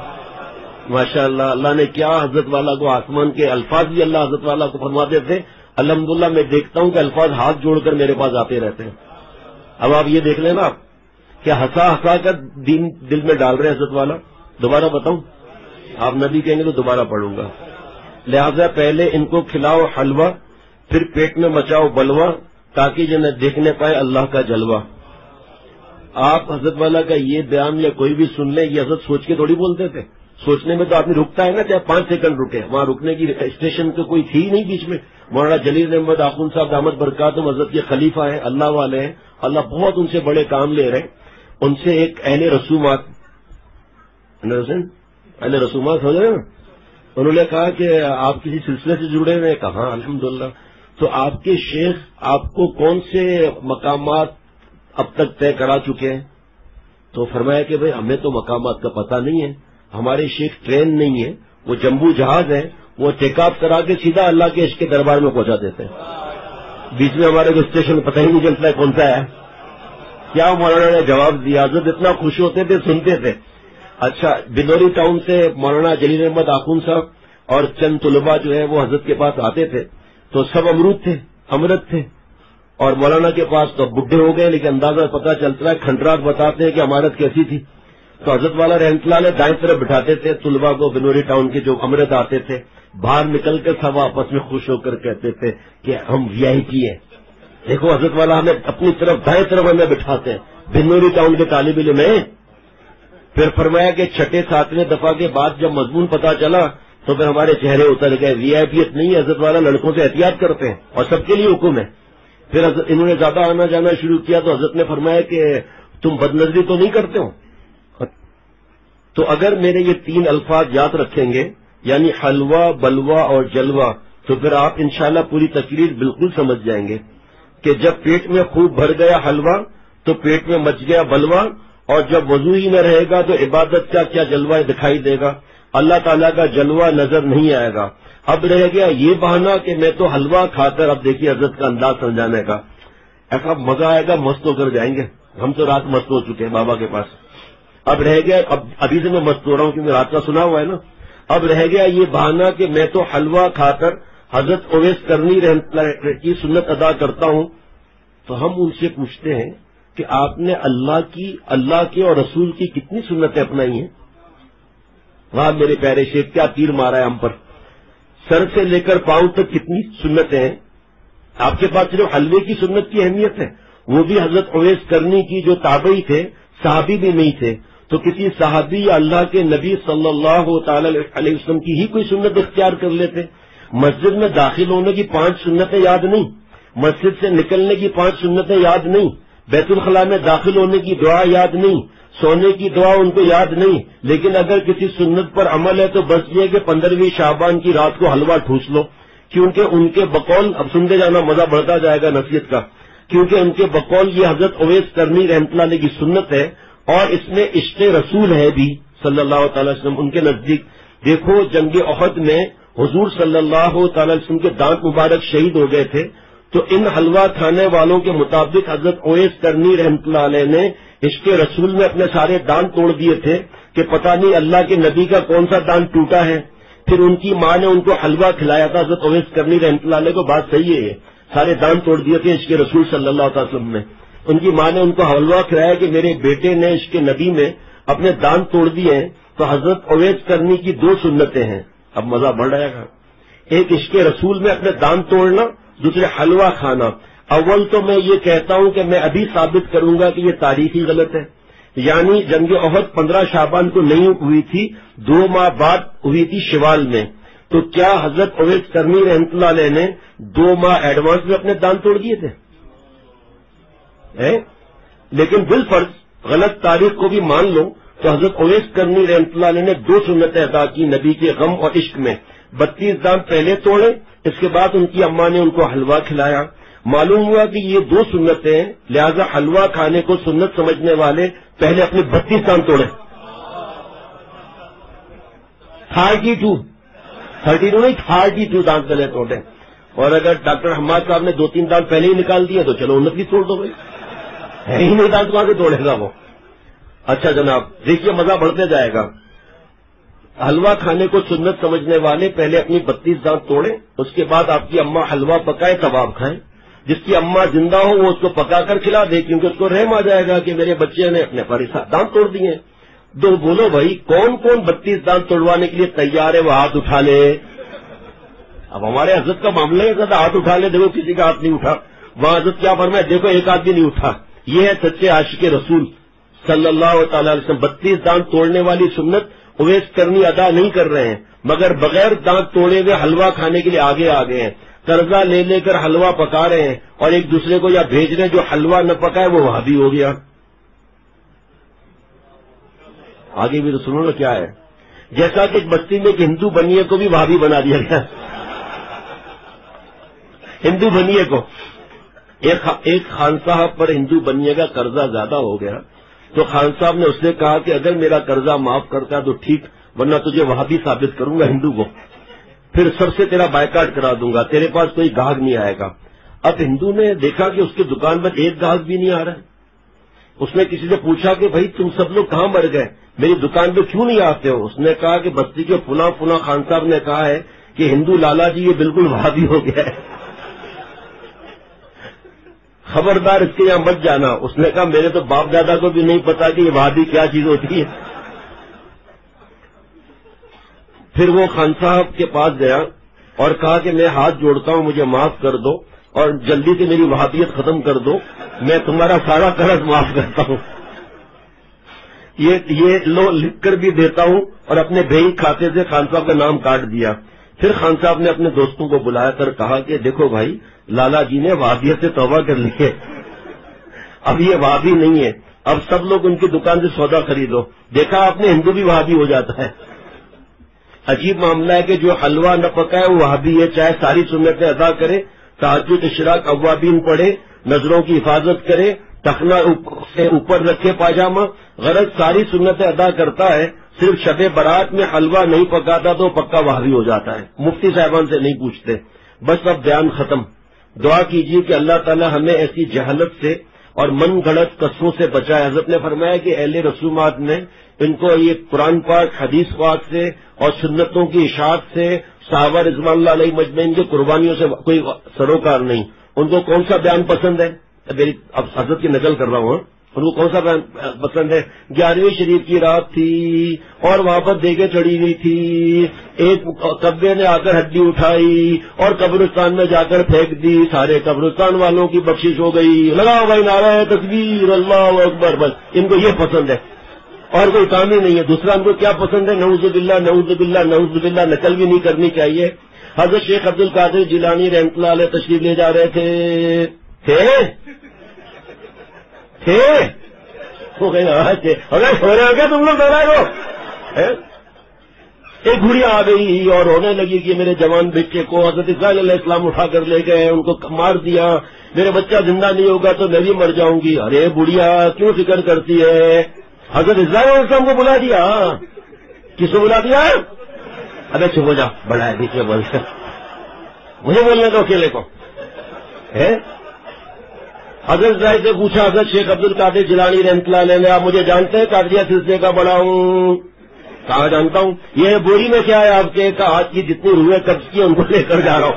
ماشاء اللہ، اللہ نے کیا حضرت والا کو، آسمان کے الفاظ بھی اللہ حضرت والا کو فرماتے تھے، الحمدللہ میں دیکھتا ہوں کہ الفاظ ہاتھ جوڑ کر میرے پاس آتے رہتے ہیں۔ اب آپ یہ دیکھ لیں نا، آپ کیا ہنسا ہنسا کر دین دل میں ڈال رہے ہیں حضرت والا، دوبارہ بتاؤں، آپ نبی کہیں گے تو دوبارہ پڑھوں گا، لہذا پہلے ان کو کھلاؤ حلوہ، پھر پیٹ میں مچاؤ بلوہ، تاکہ یہ نہ دیکھنے پائے اللہ کا جلوہ۔ آپ حضرت والا کا یہ بیان یا کوئی بھی سن لیں، یہ حضرت سوچ کے تھوڑی بولتے تھے، سوچنے میں تو آدمی رکتا ہے نا، چاہے 5 سیکنڈ رکے، وہاں رکنے کی اسٹیشن تو کوئی تھی نہیں بیچ میں۔ مولانا جلیل احمد آخوند صاحب دامت برکاتہم حضرت کے خلیفہ ہیں، اللہ والے ہیں، اللہ بہت ان سے بڑے کام لے رہے ہیں۔ ان سے ایک اہل رسومات ہو جائے نا، انہوں نے کہا کہ آپ کسی سلسلے سے جڑے ہوئے، کہا الحمدللہ، تو آپ کے شیخ آپ کو کون سے مقامات اب تک طے کرا چکے ہیں؟ تو فرمایا کہ بھئی ہمیں تو مقامات کا پتہ نہیں ہے، ہمارے شیخ ٹرین نہیں ہے، وہ جمبو جہاز ہے، وہ ٹیک آف کرا کے سیدھا اللہ کے عشق کے دربار میں پہنچا دیتے ہیں، بیچ میں ہمارے کو اسٹیشن پتہ ہی نہیں چلتا ہے کون سا ہے۔ کیا مولانا نے جواب دیا، حضرت اتنا خوش ہوتے تھے، سنتے تھے۔ اچھا، بنوری ٹاؤن سے مولانا جلیل احمد آخوند صاحب اور چند طلباء جو ہے وہ حضرت کے پاس آتے تھے، تو سب امرود تھے، امرت تھے، اور مولانا کے پاس تو بڈھے ہو گئے، لیکن اندازہ پتہ چلتا ہے، کھنڈرات بتاتے ہیں کہ امارت کیسی تھی۔ تو حضرت والا رحمۃ اللہ علیہ دائیں طرف بٹھاتے تھے طلباء کو، بنوری ٹاؤن کے جو امرت آتے تھے، باہر نکل کر سب آپس میں خوش ہو کر کہتے تھے کہ ہم وی آئی پی ہیں، دیکھو حضرت والا ہمیں اپنی طرف دائیں طرف ہمیں بٹھاتے ہیں، بنوری ٹاؤن کے طالب علم ہیں۔ پھر فرمایا کہ 6 7ویں دفعہ کے بعد جب مضمون پتا چلا تو پھر ہمارے چہرے اتر گئے، وی آئی پی نہیں، حضرت والا لڑکوں سے احتیاط کرتے ہیں اور سب کے لیے حکم ہے۔ پھر انہوں نے زیادہ آنا جانا شروع کیا تو حضرت نے فرمایا کہ تم بدنظری تو نہیں کرتے ہو؟ تو اگر میرے یہ 3 الفاظ یاد رکھیں گے یعنی حلوہ بلوا اور جلوہ، تو پھر آپ انشاءاللہ پوری تقریر بالکل سمجھ جائیں گے کہ جب پیٹ میں خوب بھر گیا حلوہ تو پیٹ میں مچ گیا بلوا، اور جب وضو ہی میں رہے گا تو عبادت کا کیا جلوہ دکھائی دے گا، اللہ تعالیٰ کا جلوہ نظر نہیں آئے گا۔ اب رہ گیا یہ بہانہ کہ میں تو حلوہ کھا کر، اب دیکھیے حضرت کا انداز سمجھانے کا، ایسا مزہ آئے گا، مست ہو کر جائیں گے۔ ہم تو رات مست ہو چکے ہیں بابا کے پاس، اب رہ گیا، ابھی سے میں مست ہو رہا ہوں کیونکہ رات کا سنا ہوا ہے نا، اب رہ گیا یہ بہانہ کہ میں تو حلوہ کھا کر حضرت اویس کرنی کی سنت ادا کرتا ہوں۔ تو ہم ان سے پوچھتے ہیں کہ آپ نے اللہ کی اور رسول کی کتنی سنتیں اپنائی ہیں؟ وہاں میرے پیارے شیخ کیا تیر مارا ہے ہم پر، سر سے لے کر پاؤں تک کتنی سنتیں ہیں؟ آپ کے پاس صرف حلوے کی سنت کی اہمیت ہے، وہ بھی حضرت اویس کرنی کی جو تابعی تھے، صحابی بھی نہیں تھے، تو کسی صحابی یا اللہ کے نبی صلی اللہ تعالی علیہ وسلم کی ہی کوئی سنت اختیار کر لیتے۔ مسجد میں داخل ہونے کی 5 سنتیں یاد نہیں، مسجد سے نکلنے کی 5 سنتیں یاد نہیں، بیت الخلاء میں داخل ہونے کی دعا یاد نہیں، سونے کی دعا ان کو یاد نہیں، لیکن اگر کسی سنت پر عمل ہے تو بس یہ کہ 15ویں شعبان کی رات کو حلوہ ٹھوس لو، کیونکہ ان کے بقول، اب سنتے جانا مزہ بڑھتا جائے گا نصیحت کا، کیونکہ ان کے بقول یہ حضرت اویس کرنی رحمۃ اللہ علیہ کی سنت ہے، اور اس میں عشق رسول ہے بھی صلی اللہ تعالی وسلم ان کے نزدیک۔ دیکھو جنگ احد میں حضور صلی اللہ تعالی وسلم کے دانت مبارک شہید ہو گئے تھے، تو ان حلوہ کھانے والوں کے مطابق حضرت اویس کرنی رحمۃ اللہ علیہ نے عشق رسول میں اپنے سارے دانت توڑ دیے تھے کہ پتہ نہیں اللہ کے نبی کا کون سا دانت ٹوٹا ہے۔ پھر ان کی ماں نے ان کو حلوہ کھلایا تھا حضرت اویس کرنی رحمۃ اللہ علیہ کو، بات صحیح ہے، سارے دانت توڑ دیے تھے عشق رسول صلی اللہ تعالی وسلم نے۔ ان کی ماں نے ان کو حلوہ کھلایا کہ میرے بیٹے نے عشق نبی میں اپنے دانت توڑ دیے ہیں۔ تو حضرت اویس کرنی کی 2 سنتیں ہیں، اب مزہ بڑھ رہا ہے، ایک عشق رسول میں اپنے دانت توڑنا، دوسرے حلوہ کھانا۔ اول تو میں یہ کہتا ہوں کہ میں ابھی ثابت کروں گا کہ یہ تاریخی غلط ہے، یعنی جنگ احد 15 شعبان کو نہیں ہوئی تھی، 2 ماہ بعد ہوئی تھی شوال میں۔ تو کیا حضرت اویس کرنی رحمۃ اللہ علیہ نے 2 ماہ ایڈوانس میں اپنے دانت توڑ دیے تھے؟ لیکن بالفرض غلط تاریخ کو بھی مان لو تو حضرت اویس کرنی رحمۃ اللہ علیہ نے 2 سنتیں ادا کی نبی کے غم اور عشق میں۔ 32 دانت پہلے توڑے، اس کے بعد ان کی اماں نے ان کو حلوہ کھلایا۔ معلوم ہوا کہ یہ 2 سنتیں، لہذا حلوہ کھانے کو سنت سمجھنے والے پہلے اپنے 32 دانت توڑے، 32 دانت پہلے توڑے۔ اور اگر ڈاکٹر حماد صاحب نے 2-3 دانت پہلے ہی نکال دیے تو چلو 29 توڑ دو بھائی، ہے ہی نہیں دانت وہاں سے توڑے گا وہ۔ اچھا جناب دیکھیے مزہ بڑھتے جائے گا۔ حلوہ کھانے کو سنت سمجھنے والے پہلے اپنی 32 دانت توڑیں، اس کے بعد آپ کی اماں حلوہ پکائے تب آپ کھائیں۔ جس کی اماں زندہ ہو وہ اس کو پکا کر کھلا دے، کیونکہ اس کو رحم آ جائے گا کہ میرے بچے نے اپنے پر دانت توڑ دیے۔ تو بولو بھائی کون کون 32 دانت توڑوانے کے لیے تیار ہے، وہ ہاتھ اٹھا لے۔ اب ہمارے حضرت کا معاملہ ہے کہ ہاتھ اٹھا لے، دیکھو کسی کا ہاتھ نہیں اٹھا، وہاں حضرت کیا فرمایا، دیکھو ایک آدمی نہیں اٹھا۔ یہ ہے سچے عاشق رسول صلی اللہ تعالی علیہ وسلم۔ 32 دانت توڑنے والی سنت اویس کرنی ادا نہیں کر رہے ہیں، مگر بغیر دانت توڑے ہوئے حلوہ کھانے کے لیے آگے آ گئے ہیں، قرضہ لے لے کر حلوہ پکا رہے ہیں، اور ایک دوسرے کو یا بھیج رہے ہیں جو حلوہ نہ پکائے وہ وہابی ہو گیا۔ آگے بھی تو سنو نا کیا ہے، جیسا کہ بستی میں ایک ہندو بنیے کو بھی وہابی بنا دیا گیا۔ ہندو بنیے کو، ایک خان صاحب پر ہندو بنیے کا قرضہ زیادہ ہو گیا، تو خان صاحب نے اس سے کہا کہ اگر میرا قرضہ معاف کرتا ہے تو ٹھیک، ورنہ تجھے وہابی ثابت کروں گا ہندو کو، پھر سب سے تیرا بائیکاٹ کرا دوں گا، تیرے پاس کوئی گاہک نہیں آئے گا۔ اب ہندو نے دیکھا کہ اس کی دکان پر ایک گاہک بھی نہیں آ رہا ہے، اس نے کسی سے پوچھا کہ بھائی تم سب لوگ کہاں مر گئے، میری دکان پہ کیوں نہیں آتے ہو؟ اس نے کہا کہ بستی کے فلاں فلاں خان صاحب نے کہا ہے کہ ہندو لالا جی یہ بالکل وہابی ہو گیا ہے، خبردار اس کے یہاں مت جانا۔ اس نے کہا میرے تو باپ دادا کو بھی نہیں پتا کہ یہ وہابی کیا چیز ہوتی ہے۔ پھر وہ خان صاحب کے پاس گیا اور کہا کہ میں ہاتھ جوڑتا ہوں، مجھے معاف کر دو اور جلدی سے میری وہابیت ختم کر دو، میں تمہارا سارا قرض معاف کرتا ہوں، یہ لو لکھ کر بھی دیتا ہوں، اور اپنے بھائی کھاتے سے خان صاحب کا نام کاٹ دیا۔ پھر خان صاحب نے اپنے دوستوں کو بلایا کر کہا کہ دیکھو بھائی لالا جی نے وہابیت سے توبہ کر لی ہے، اب یہ وہابی نہیں ہے، اب سب لوگ ان کی دکان سے سودا خریدو۔ دیکھا آپ نے ہندو بھی وہابی ہو جاتا ہے۔ عجیب معاملہ ہے کہ جو حلوہ نہ پکائے وہ وہابی ہے، چاہے ساری سنتیں ادا کرے، تہجد اشراق اوابین پڑھے، نظروں کی حفاظت کرے، ٹخنا سے اوپر رکھے پاجامہ، غرض ساری سنتیں ادا کرتا ہے، صرف شب برات میں حلوہ نہیں پکاتا تو پکا وہابی ہو جاتا ہے۔ مفتی صاحبان سے نہیں پوچھتے، بس اب بیان ختم۔ دعا کیجیے کہ اللہ تعالی ہمیں ایسی جہالت سے اور من گھڑت قصوں سے بچائے۔ حضرت نے فرمایا کہ اہل رسومات نے ان کو یہ قرآن پاک، حدیث پاک سے اور سنتوں کی اشاعت سے، صحابہ رضوان اللہ علیہ مجمعین کی قربانیوں سے کوئی سروکار نہیں۔ ان کو کون سا بیان پسند ہے؟ اب حضرت کی نقل کر رہا ہوں، ان کو کون سا بیان پسند ہے؟ 11ویں شریف کی رات تھی اور وہاں پر دیگیں چڑھی ہوئی تھی، ایک کبے نے آ کر ہڈی اٹھائی اور قبرستان میں جا کر پھینک دی، سارے قبرستان والوں کی بخشش ہو گئی، لگاؤ بھائی نعرہ تکبیر اللہ اکبر، بس ان کو یہ پسند ہے اور کوئی کام ہی نہیں ہے۔ دوسرا ان کو کیا پسند ہے؟ نعوذ باللہ نعوذ باللہ نعوذ باللہ، نقل بھی نہیں کرنی چاہیے۔ حضرت شیخ عبد القادر جیلانی رحمۃ اللہ علیہ تشریف لے جا رہے تھے اگر سو رہے ہو کیا تم لوگ ڈرائے ہو؟ ایک بڑھیا آ گئی اور رونے لگی کہ میرے جوان بچے کو حضرت اسرائیل علیہ السلام اٹھا کر لے گئے، ان کو مار دیا، میرے بچہ زندہ نہیں ہوگا تو میں بھی مر جاؤں گی۔ ارے بڑھیا کیوں فکر کرتی ہے؟ حضرت اسرائیل علیہ السلام کو بلا دیا۔ کس کو بلا دیا؟ ابے چپ ہو جا، بڑا ہے بیچ میں بول کر مجھے بولنے دو اکیلے کو۔ حضرت اسرائیل سے پوچھا حضرت شیخ عبد القادر جیلانی رحمۃ اللہ علیہ نے، آپ مجھے جانتے ہیں؟ قادریہ سلسلے کا بڑا ہوں۔ کہا جانتا ہوں۔ یہ بوری میں کیا ہے آپ کے؟ کہا آج کی جتنی روحیں قبض کی ان کو لے کر جا رہا ہوں۔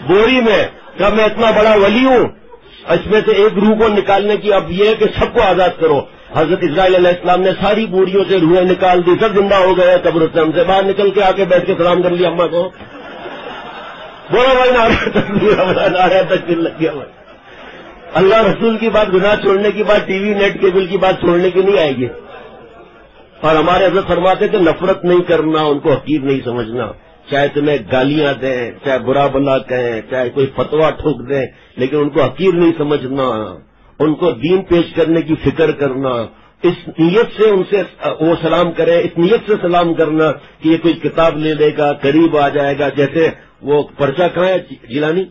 بوری میں کہا میں اتنا بڑا ولی ہوں، اس میں سے ایک روح کو نکالنے کی اب یہ ہے کہ سب کو آزاد کرو۔ حضرت اسرائیل علیہ السلام نے ساری بوریوں سے روحیں نکال دی، سب زندہ ہو گئے، قبرستان سے باہر نکل کے آ کے بیٹھ کے سلام کر لیا اماں کو۔ بولا بھائی نعرہ تکبیر لگ گیا بھائی۔ اللہ رسول کی بات، گناہ چھوڑنے کی بات، ٹی وی نیٹ کیبل کی بات چھوڑنے کی نہیں آئے گی۔ اور ہمارے حضرت فرماتے تھے نفرت نہیں کرنا، ان کو حقیر نہیں سمجھنا، چاہے تمہیں گالیاں دیں، چاہے برا بلا کہیں، چاہے کوئی فتویٰ ٹھوک دیں، لیکن ان کو حقیر نہیں سمجھنا، ان کو دین پیش کرنے کی فکر کرنا، اس نیت سے ان سے وہ سلام کرے، اس نیت سے سلام کرنا کہ یہ کوئی کتاب لے لے گا، قریب آ جائے گا۔ جیسے وہ پرچہ کہاں ہے جیلانی؟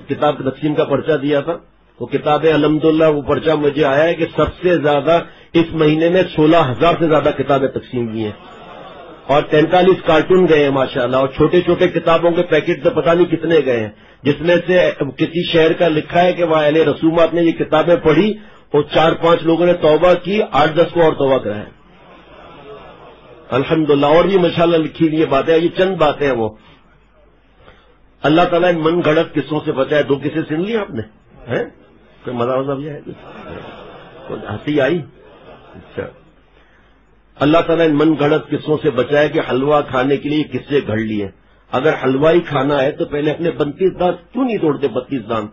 کتاب تقسیم کا پرچہ دیا تھا، وہ کتابیں الحمدللہ وہ پرچہ مجھے آیا ہے کہ سب سے زیادہ اس مہینے میں 16,000 سے زیادہ کتابیں تقسیم کی ہیں اور 43 کارٹون گئے ہیں ماشاءاللہ، اور چھوٹے چھوٹے کتابوں کے پیکٹ سے پتہ نہیں کتنے گئے ہیں، جس میں سے کسی شہر کا لکھا ہے کہ وہاں اہل رسومات نے یہ کتابیں پڑھی اور 4-5 لوگوں نے توبہ کی، 8-10 کو اور توبہ کرائے الحمدللہ۔ اور بھی ماشاءاللہ لکھی ہوئی یہ باتیں، یہ چند باتیں ہیں وہ۔ اللہ تعالیٰ ان من گھڑت قصوں سے بچائے۔ 2 قصے سن لیے آپ نے؟ کوئی مزہ بھی ہے؟ ہنسی آئی؟ اچھا، اللہ تعالیٰ ان من گھڑت قصوں سے بچائے کہ حلوہ کھانے کے لیے قصے گھڑ لیے۔ اگر حلوہ ہی کھانا ہے تو پہلے اپنے 32 دانت کیوں نہیں توڑتے؟ 32 دانت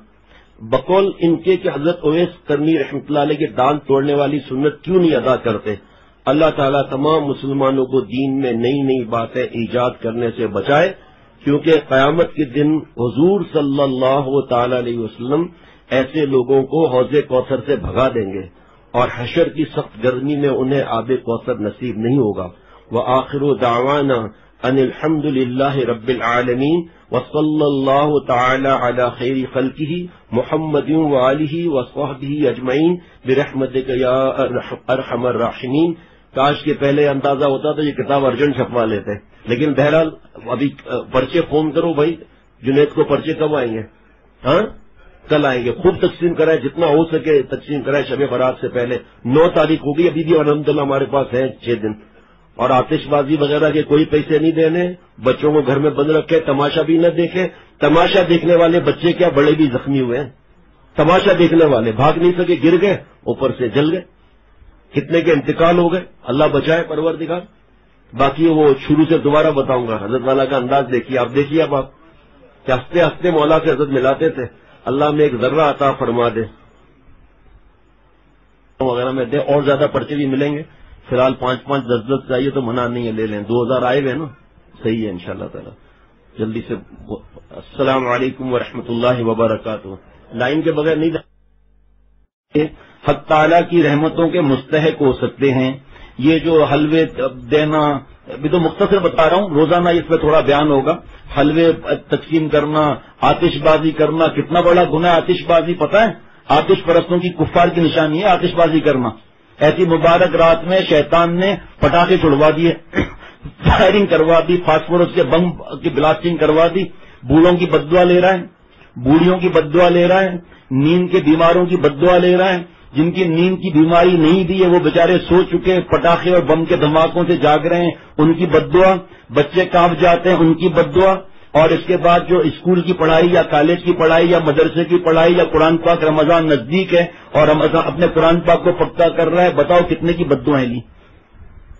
بقول ان کے کہ حضرت اویس کرنی رحمۃ اللہ علیہ کے دانت توڑنے والی سنت کیوں نہیں ادا کرتے؟ اللہ تعالیٰ تمام مسلمانوں کو دین میں نئی نئی باتیں ایجاد کرنے سے بچائے، کیونکہ قیامت کے دن حضور صلی اللہ تعالی علیہ وسلم ایسے لوگوں کو حوض کوثر سے بھگا دیں گے اور حشر کی سخت گرمی میں انہیں آب کوثر نصیب نہیں ہوگا۔ وآخر دعوانا ان الحمد للہ رب العالمین وصلی اللہ تعالی علی خیر خلقہ محمد وآلہ وصحبہ اجمعین برحمتک یا ارحم الراحمین۔ کاش کے پہلے اندازہ ہوتا تو یہ کتاب ارجنٹ چھپوا لیتے، لیکن بہرحال ابھی پرچے فون کرو بھائی، جنید کو پرچے کب آئیں گے؟ ہاں کل آئیں گے، خوب تقسیم کرائے، جتنا ہو سکے تقسیم کرائے شب برات سے پہلے۔ 9 تاریخ ہوگی، ابھی بھی الحمدللہ ہمارے پاس ہیں 6 دن۔ اور آتش بازی وغیرہ کے کوئی پیسے نہیں دینے، بچوں کو گھر میں بند رکھے، تماشا بھی نہ دیکھے۔ تماشا دیکھنے والے بچے کیا بڑے بھی زخمی ہوئے ہیں، تماشا دیکھنے والے بھاگ نہیں سکے، گر گئے، اوپر سے جل گئے، کتنے کے انتقال ہو گئے، اللہ بچائے پروردگار۔ باقی وہ شروع سے دوبارہ بتاؤں گا، حضرت والا کا انداز دیکھیے آپ، دیکھیے اب آپ کہ ہنستے ہنستے مولا سے حضرت ملاتے تھے، اللہ میں ایک ذرہ عطا فرما دے وغیرہ میں دے، اور زیادہ پرچے بھی ملیں گے۔ فی الحال 5-5 10 چاہیے تو منع نہیں ہے، لے لیں، 2000 آئے ہوئے نا، صحیح ہے انشاءاللہ تعالی جلدی سے۔ السلام علیکم ورحمۃ اللہ وبرکاتہ۔ لائن کے بغیر نہیں حق تعالی کی رحمتوں کے مستحق ہو سکتے ہیں۔ یہ جو حلوے دینا ابھی تو مختصر بتا رہا ہوں، روزانہ اس پہ تھوڑا بیان ہوگا. حلوے تقسیم کرنا، آتش بازی کرنا، کتنا بڑا گناہ آتش بازی پتہ ہے؟ آتش پرستوں کی کفار کی نشانی ہے آتش بازی کرنا. ایسی مبارک رات میں شیطان نے پٹاخے چھڑوا دیے، فائرنگ کروا دی، فاسفورس کے بم کی بلاسٹنگ کروا دی. بوڑھوں کی بددعا لے رہا ہے، بوڑھیوں کی بددعا لے رہا ہے، نیند کے بیماروں کی بددعا لے رہا ہے. جن کی نیند کی بیماری نہیں بھی ہے وہ بیچارے سو چکے، پٹاخے اور بم کے دھماکوں سے جاگ رہے ہیں، ان کی بددعا. بچے کانپ جاتے ہیں، ان کی بددعا. اور اس کے بعد جو اسکول کی پڑھائی یا کالج کی پڑھائی یا مدرسے کی پڑھائی یا قرآن پاک، رمضان نزدیک ہے اور رمضان اپنے قرآن پاک کو پکا کر رہا ہے، بتاؤ کتنے کی بددعائیں لی.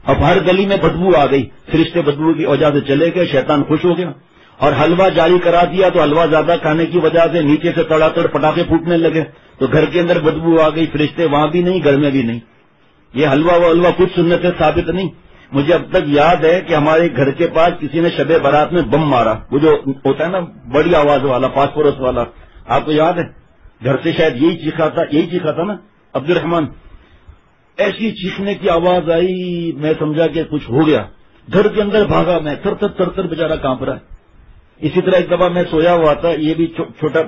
اب ہر گلی میں بدبو آ گئی، فرشتے بدبو کی وجہ سے چلے گئے، شیطان خوش ہو گیا. اور حلوہ جاری کرا دیا تو حلوہ زیادہ کھانے کی وجہ سے نیچے سے تڑا تڑ پٹاخے پھوٹنے لگے، تو گھر کے اندر بدبو آ گئی، فرشتے وہاں بھی نہیں، گھر میں بھی نہیں. یہ حلوہ و حلوہ کچھ سنت سے ثابت نہیں. مجھے اب تک یاد ہے کہ ہمارے گھر کے پاس کسی نے شب برات میں بم مارا، وہ جو ہوتا ہے نا بڑی آواز والا، فاسفورس والا، آپ کو یاد ہے؟ گھر سے شاید یہی چیخا تھا نا عبد الرحمان. ایسی چیخنے کی آواز آئی، میں سمجھا کہ کچھ ہو گیا. گھر کے اندر بھاگا، میں تر بیچارہ کانپ رہا ہے. اسی طرح ایک دفعہ میں سویا ہوا تھا، یہ بھی چھوٹا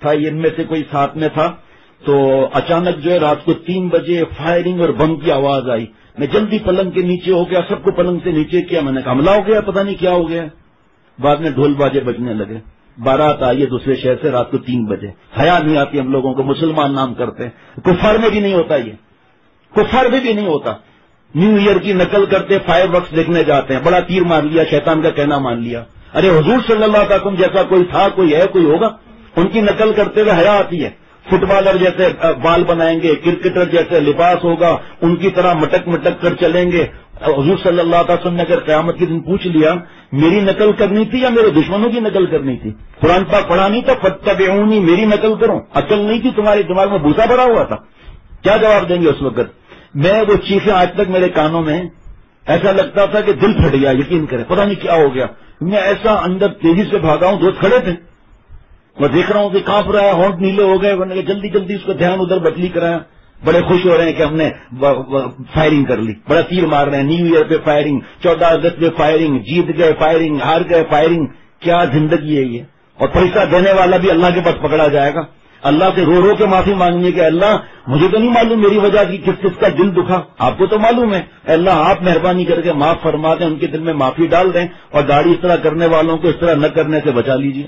تھا، ان میں سے کوئی ساتھ میں تھا، تو اچانک جو ہے رات کو 3 بجے فائرنگ اور بم کی آواز آئی. میں جلدی پلنگ کے نیچے ہو گیا، سب کو پلنگ سے نیچے کیا، میں نے کہا حملہ ہو گیا، پتہ نہیں کیا ہو گیا. بعد میں ڈھول باجے بجنے لگے، بارات آئی ہے دوسرے شہر سے رات کو 3 بجے. حیا نہیں آتی ہم لوگوں کو، مسلمان نام کرتے ہیں. کفار میں بھی نہیں ہوتا، یہ کفار میں بھی نہیں ہوتا. نیو ایئر کی نقل کرتے، فائر ورکس دیکھنے جاتے ہیں، بڑا تیر مار لیا، شیطان کا کہنا مان لیا. ارے حضور صلی اللہ علیہ وسلم جیسا کوئی تھا، کوئی ہے، کوئی ہوگا؟ ان کی نقل کرتے ہوئے حیا آتی ہے. فٹ بالر جیسے بال بنائیں گے، کرکٹر جیسے لباس ہوگا، ان کی طرح مٹک مٹک کر چلیں گے. حضور صلی اللہ علیہ وسلم نے اگر قیامت کے دن پوچھ لیا میری نقل کرنی تھی یا میرے دشمنوں کی نقل کرنی تھی؟ قرآن پاک پڑھا نہیں تھا فاتبعونی، میری نقل کرو. عقل نہیں تھی تمہارے دماغ میں، بھوسا بھرا ہوا تھا. کیا جواب دیں گے اس وقت؟ میں وہ چیخیں آج تک میرے کانوں میں، ایسا لگتا تھا کہ دل پھٹ گیا. یقین کریں، پتہ نہیں کیا ہو گیا. میں ایسا اندر تیزی سے بھاگا ہوں، دوست کھڑے تھے، میں دیکھ رہا ہوں کہ کانپ رہا ہے، ہونٹ نیلے ہو گئے. میں نے جلدی جلدی اس کا دھیان ادھر بدلی کرایا. بڑے خوش ہو رہے ہیں کہ ہم نے فائرنگ کر لی، بڑا تیر مار رہے ہیں. نیو ایئر پہ فائرنگ، 14 اگست پہ فائرنگ، جیت گئے فائرنگ، ہار گئے فائرنگ. کیا زندگی ہے یہ؟ اور پیسہ دینے والا بھی اللہ کے پاس پکڑا جائے گا. اللہ سے رو رو کے معافی مانگنی کہ اللہ مجھے تو نہیں معلوم میری وجہ کی کس کس کا دل دکھا، آپ کو تو معلوم ہے. اللہ آپ مہربانی کر کے معاف فرما دیں، ان کے دل میں معافی ڈال دیں، اور داڑھی اس طرح کرنے والوں کو اس طرح نہ کرنے سے بچا لیجیے.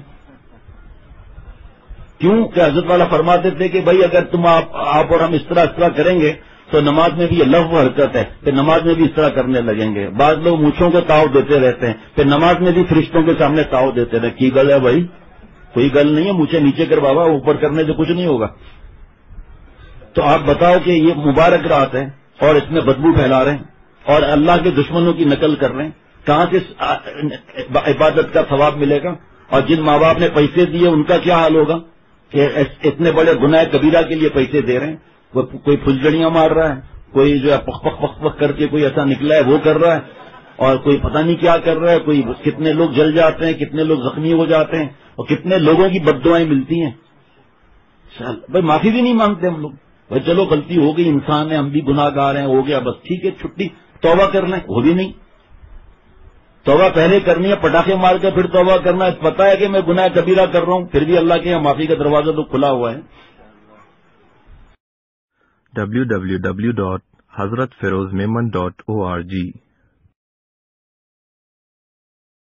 کیوں کہ حضرت والا فرماتے تھے کہ بھائی اگر تم آپ اور ہم اس طرح کریں گے تو نماز میں بھی یہ لغو حرکت ہے، پھر نماز میں بھی اس طرح کرنے لگیں گے. بعض لوگ مونچھوں کو تاؤ دیتے رہتے ہیں، پھر نماز میں بھی فرشتوں کے سامنے تاؤ دیتے رہتے. کی گل ہے بھائی؟ کوئی گل نہیں ہے، مونچھیں نیچے کر بابا، اوپر کرنے سے کچھ نہیں ہوگا. تو آپ بتاؤ کہ یہ مبارک رات ہے اور اس میں بدبو پھیلا رہے ہیں اور اللہ کے دشمنوں کی نقل کر رہے ہیں. کہاں سے عبادت کا ثواب ملے گا؟ اور جن ماں باپ نے پیسے دیے ان کا کیا حال ہوگا کہ اتنے بڑے گناہ کبیرہ کے لیے پیسے دے رہے ہیں. کوئی پھلجڑیاں مار رہا ہے، کوئی جو ہے پخ پخ پخ پخ کر کے کوئی ایسا نکلا ہے وہ کر رہا ہے، اور کوئی پتہ نہیں کیا کر رہا ہے. کوئی کتنے لوگ جل جاتے ہیں، کتنے لوگ زخمی ہو جاتے ہیں، اور کتنے لوگوں کی بددعائیں ملتی ہیں. بھائی معافی بھی نہیں مانگتے ہم لوگ. بھائی چلو غلطی ہو گئی، انسان ہے، ہم بھی گناہ گار ہیں، ہو گیا بس ٹھیک ہے، چھٹی، توبہ کر لیں. وہ بھی نہیں. توبہ پہلے کرنی ہے، پٹاخے مار کے پھر توبہ کرنا ہے. پتہ ہے کہ میں گناہ کبیرہ کر رہا ہوں، پھر بھی اللہ کے یہاں معافی کا دروازہ تو کھلا ہوا ہے. www.hazratfirozmemon.org